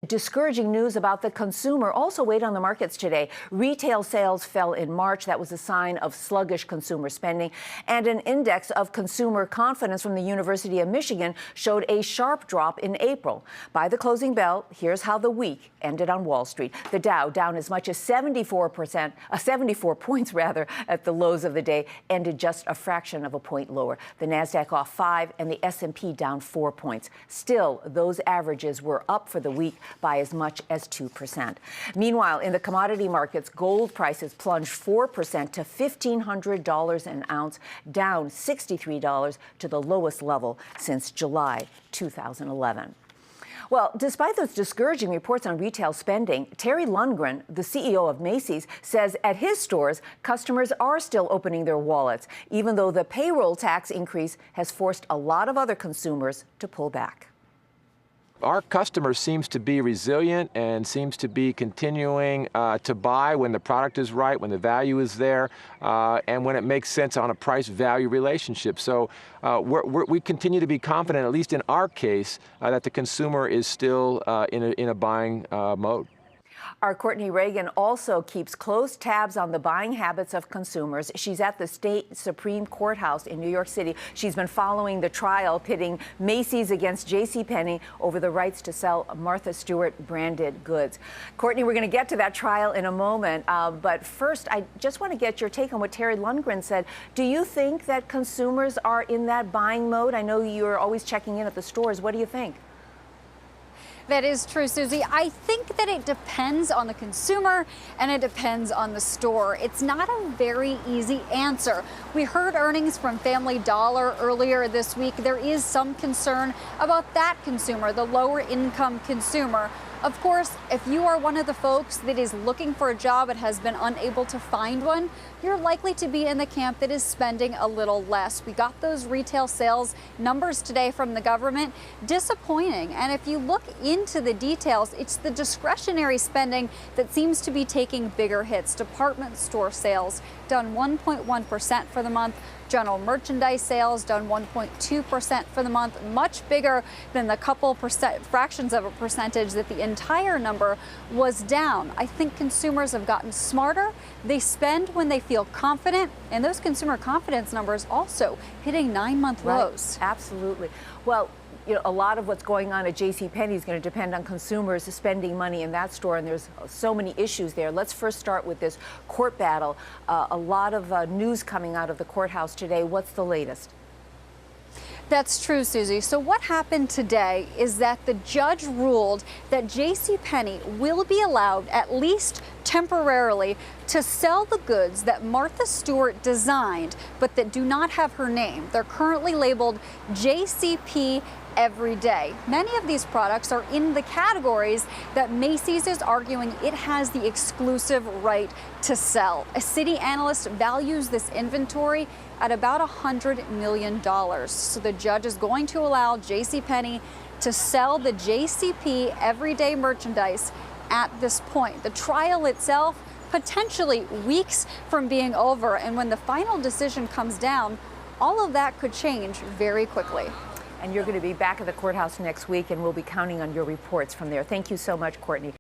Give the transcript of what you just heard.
Discouraging news about the consumer also weighed on the markets today. Retail sales fell in March. That was a sign of sluggish consumer spending. And an index of consumer confidence from the University of Michigan showed a sharp drop in April. By the closing bell, here's how the week ended on Wall Street. The Dow down as much as 74 points at the lows of the day, ended just a fraction of a point lower. The Nasdaq off 5 and the S&P down 4 points. Still, those averages were up for the week by as much as 2%. Meanwhile, in the commodity markets, gold prices plunged 4% to $1,500 an ounce, down $63 to the lowest level since July 2011. Well, despite those discouraging reports on retail spending, Terry Lundgren, the CEO of Macy's, says at his stores, customers are still opening their wallets, even though the payroll tax increase has forced a lot of other consumers to pull back. Our customer seems to be resilient and seems to be continuing to buy when the product is right, when the value is there, and when it makes sense on a price-value relationship. So we continue to be confident, at least in our case, that the consumer is still in a buying mode. Our Courtney Reagan also keeps close tabs on the buying habits of consumers. She's at the state Supreme Courthouse in New York City. She's been following the trial pitting Macy's against Penney over the rights to sell Martha Stewart branded goods. Courtney, we're going to get to that trial in a moment. But first, I just want to get your take on what Terry Lundgren said. Do you think that consumers are in that buying mode? I know you're always checking in at the stores. What do you think? That is true, Susie. I think that it depends on the consumer and it depends on the store. It's not a very easy answer. We heard earnings from Family Dollar earlier this week. There is some concern about that consumer, the lower income consumer. Of course, if you are one of the folks that is looking for a job and has been unable to find one, you're likely to be in the camp that is spending a little less. We got those retail sales numbers today from the government. Disappointing. And if you look into the details, it's the discretionary spending that seems to be taking bigger hits. Department store sales down 1.1% for the month. General merchandise sales down 1.2% for the month, much bigger than the couple fractions of a percentage that the entire number was down. I think consumers have gotten smarter. They spend when they feel confident, and those consumer confidence numbers also hitting 9-month lows. Absolutely. Well, you know, a lot of what's going on at Penney is going to depend on consumers spending money in that store, and there's so many issues there. Let's first start with this court battle. A lot of news coming out of the courthouse today. What's the latest? That's true, Susie. So what happened today is that the judge ruled that Penney will be allowed, at least temporarily, to sell the goods that Martha Stewart designed, but that do not have her name. They're currently labeled JCP every day. Many of these products are in the categories that Macy's is arguing it has the exclusive right to sell. A city analyst values this inventory at about $100 million. So the judge is going to allow Penney to sell the JCP everyday merchandise at this point. The trial itself potentially weeks from being over, and when the final decision comes down, all of that could change very quickly. And you're going to be back at the courthouse next week, and we'll be counting on your reports from there. Thank you so much, Courtney.